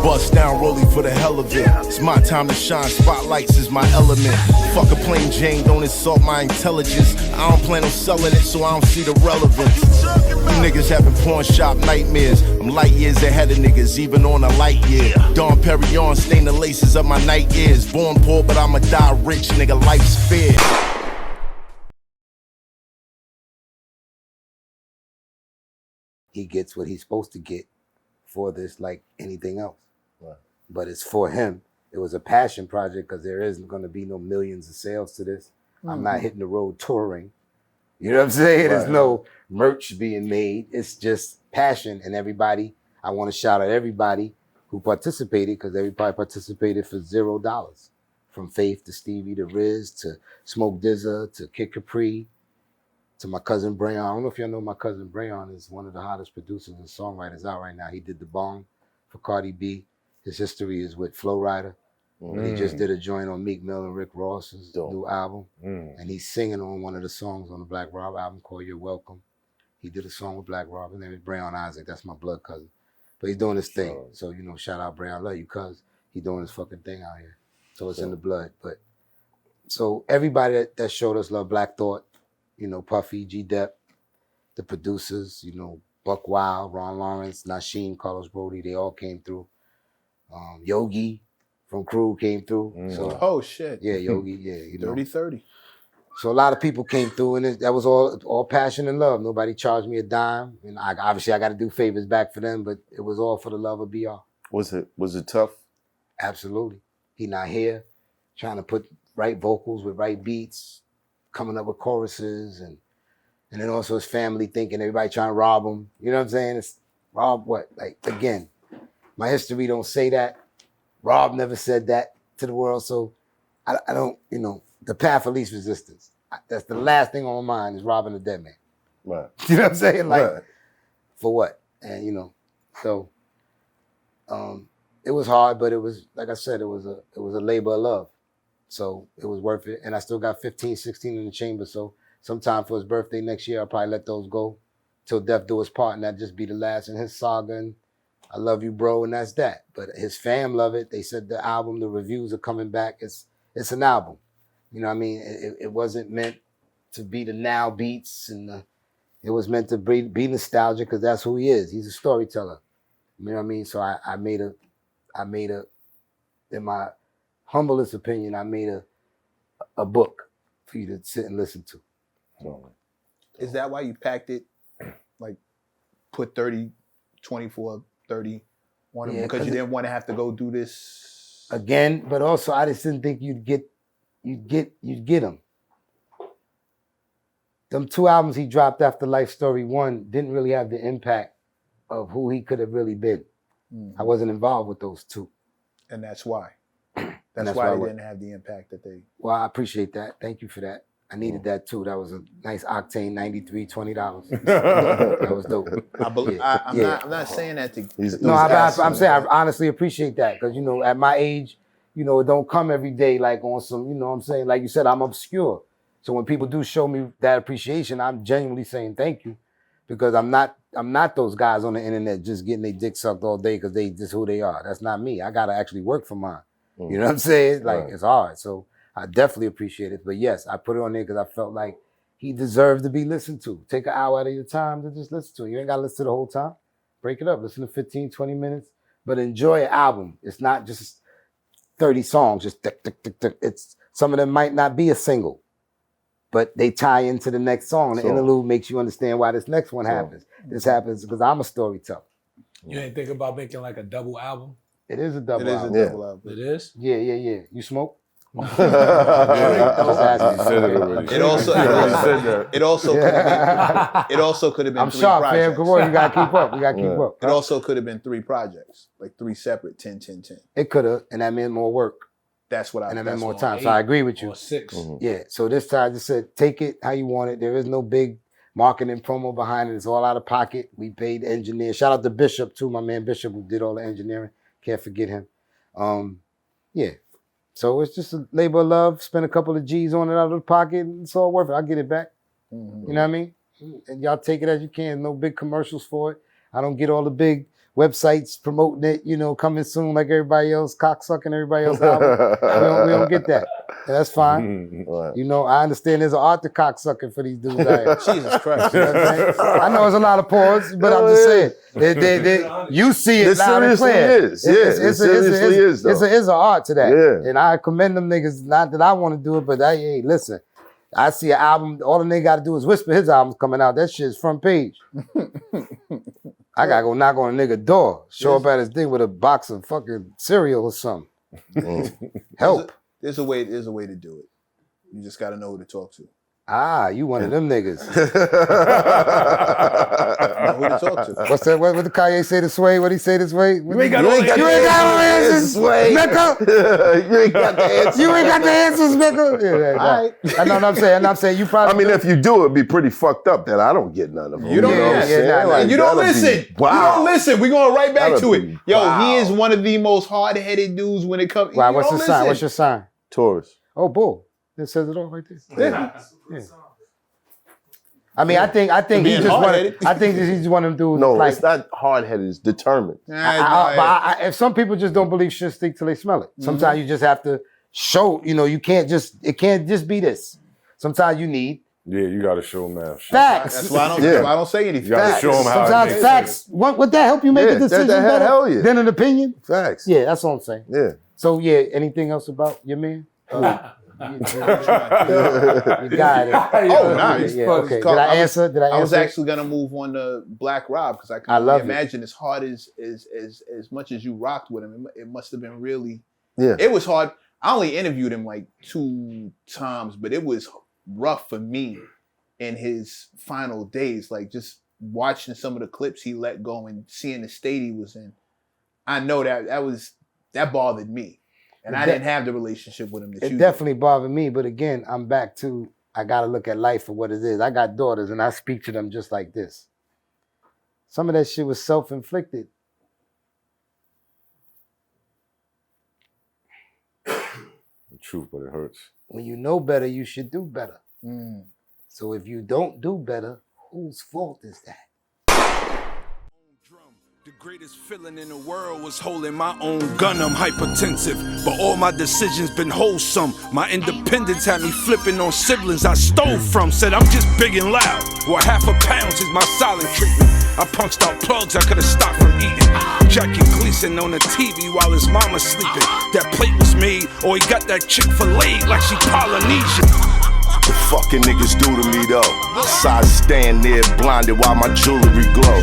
Bust down rolling for the hell of it. It's my time to shine, spotlights is my element. Fuck a plain Jane, don't insult my intelligence. I don't plan on selling it, so I don't see the relevance. You niggas having pawn shop nightmares. I'm light years ahead of niggas, even on a light year. Dom Perignon stain the laces of my night ears. Born poor, but I'ma die rich, nigga, life's fair. He gets what he's supposed to get for this like anything else. Right. But it's for him. It was a passion project because there isn't going to be no millions of sales to this. I'm not hitting the road touring. You know what I'm saying? Right. There's no merch being made. It's just passion. And everybody, I want to shout out everybody who participated because everybody participated for $0. From Faith to Stevie to Riz to Smoke Dizza to Kid Capri to my cousin Brayon. I don't know if y'all know my cousin Brayon is one of the hottest producers and songwriters out right now. He did the Bong for Cardi B. His history is with Flo Rida. He just did a joint on Meek Mill and Rick Ross's new album. And he's singing on one of the songs on the Black Rob album called You're Welcome. He did a song with Black Rob. His name is Brayon Isaac. That's my blood cousin. But he's doing his thing. So, you know, shout out Brayon. I love you, cuz. He's doing his fucking thing out here. So it's in the blood. But so everybody that showed us love, Black Thought, you know, Puffy, G-Dep, the producers, you know, Buck Wild, Ron Lawrence, Nasheem, Carlos Brody, they all came through. Yogi from Crew came through. So, oh shit. Yeah, Yogi, yeah. You know. 30-30. So a lot of people came through, and that was all passion and love. Nobody charged me a dime. And obviously I got to do favors back for them, but it was all for the love of BR. Was it tough? Absolutely. He not here trying to put right vocals with right beats, coming up with choruses, and then also his family thinking everybody trying to rob him. You know what I'm saying? It's rob what? Like, again, my history don't say that. Rob never said that to the world, so I don't, you know, the path of least resistance. That's the last thing on my mind is robbing a dead man. Right. You know what I'm saying? Like, for what? And, you know, so it was hard, but it was, like I said, it was a labor of love. So it was worth it. And I still got 15, 16 in the chamber. So sometime for his birthday next year, I'll probably let those go till death do his part. And that just be the last in his saga. And I love you, bro. And that's that. But his fam love it. They said the album, the reviews are coming back. It's an album. You know what I mean? It wasn't meant to be the now beats. And it was meant to be nostalgic because that's who he is. He's a storyteller. You know what I mean? So I made a, in my humblest opinion, I made a book for you to sit and listen to. Is that why you packed it, like put 30, 24, 30 on it? Because you didn't want to have to go do this again, but also I just didn't think you'd get them. Them 2 albums he dropped after Life Story 1 didn't really have the impact of who he could have really been. I wasn't involved with those 2. And that's why. That's why they didn't have the impact that they... Well, I appreciate that. Thank you for that. I needed that too. That was a nice Octane 93, $20. That was dope. I'm not saying that to... I'm saying I honestly appreciate that because, you know, at my age, you know, it don't come every day like on some, you know what I'm saying? Like you said, I'm obscure. So when people do show me that appreciation, I'm genuinely saying thank you because I'm not those guys on the internet just getting their dick sucked all day because they just who they are. That's not me. I got to actually work for mine. You know what I'm saying? Like, it's hard. So I definitely appreciate it. But yes, I put it on there because I felt like he deserved to be listened to. Take an hour out of your time to just listen to it. You ain't got to listen to the whole time. Break it up. Listen to 15, 20 minutes. But enjoy an album. It's not just 30 songs. Just tick, tick, tick, tick. It's, some of them might not be a single, but they tie into the next song. The interlude makes you understand why this next one happens. This happens because I'm a storyteller. You ain't think about making like a double album? It is a double album. It is a double album. It is? Yeah. You smoke? It also could have been I'm 3 sharp, projects. fam. Come on, you gotta keep up. We gotta keep up. It also could have been 3 projects, like 3 separate 10, 10, 10. It could have, and that meant more work. That's what I. And that meant more time. So I agree with you. Or 6. Yeah. So this time I just said, take it how you want it. There is no big marketing promo behind it. It's all out of pocket. We paid the engineer. Shout out to Bishop too, my man Bishop, who did all the engineering. Can't forget him. Yeah. So it's just a labor of love. Spend a couple of G's on it out of the pocket. And it's all worth it. I'll get it back. You know what I mean? And y'all take it as you can. No big commercials for it. I don't get all the big websites promoting it, you know, coming soon like everybody else, cocksucking everybody else album. we don't get that. That's fine. Right. You know, I understand there's an art to cocksucking for these dudes out here. Jesus Christ. You know what I'm saying? I know there's a lot of pause, but I'm just saying. You see it It loud and seriously clear. is. Yeah, it seriously is, though. It's an art to that. Yeah. And I commend them niggas, not that I want to do it, but hey, listen, I see an album, all the nigga got to do is whisper his album's coming out. That shit's front page. I got to go knock on a nigga door, show up at his thing with a box of fucking cereal or something. Help. There's a way to do it. You just got to know who to talk to. Ah, you one of them niggas. Know who to talk to. What's that? What did Kanye say this way? What he say this way? You ain't got no no answers. You ain't got no answers, nigga. You ain't got the answer. You ain't got the answers, nigga. Yeah, All right. I know what I'm saying. I'm saying you probably. I mean, if you do, it'd be pretty fucked up that I don't get none of them. You don't know what I'm listen. saying? And you don't that'd be- listen. Wow. You don't listen. We're going right back That'd to it. be- Yo, wow. he is one of the most hard-headed dudes when it comes. Wow, you what's don't your sign? listen. What's your sign? Taurus. Oh, bull. It says it all right there. Yeah. Yeah. I mean, I think he's being just one. hard-headed. I think he's one of them dudes. No, like, it's not hard-headed. It's determined. If some people just don't believe shit stink till they smell it. Sometimes you just have to show. You know, it can't just be this. Sometimes you need Yeah, you got to show them that shit. facts. That's why I don't. Yeah. That's why I don't say anything. You gotta Facts. show 'em how it Sometimes makes facts. Would that help you make Yeah, a decision better hell yeah. than an opinion? Facts. Yeah, that's what I'm saying. Yeah. So yeah, anything else about your man? You got it. Oh, nah, he's Yeah, fucking- okay. called- Did I answer? Did I answer? I was actually gonna move on to Black Rob because I can I love only it. imagine as hard as much as you rocked with him, it must have been really. Yeah. It was hard. I only interviewed him like 2 times, but it was rough for me in his final days. Like just watching some of the clips he let go and seeing the state he was in. I know that bothered me, and I didn't have the relationship with him that you It did. definitely bothered me, but again, I'm back to I gotta look at life for what it is. I got daughters and I speak to them just like this. Some of that shit was self-inflicted. The truth, but it hurts. When you know better, you should do better. Mm. So if you don't do better, whose fault is that? The greatest feeling in the world was holding my own gun. I'm hypertensive, but all my decisions been wholesome. My independence had me flipping on siblings I stole from. Said I'm just big and loud. Well, half a pound is my silent treatment. I punched out plugs I could have stopped from eating. Jackie Gleason on the TV while his mama's sleeping. That plate was made, or he got that Chick-fil-A like she Polynesian. The fucking niggas do to me though. So I stand there blinded while my jewelry glow.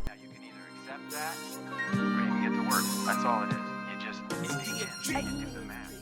Now you can either accept that or you can get to work. That's all it is. You just do the math.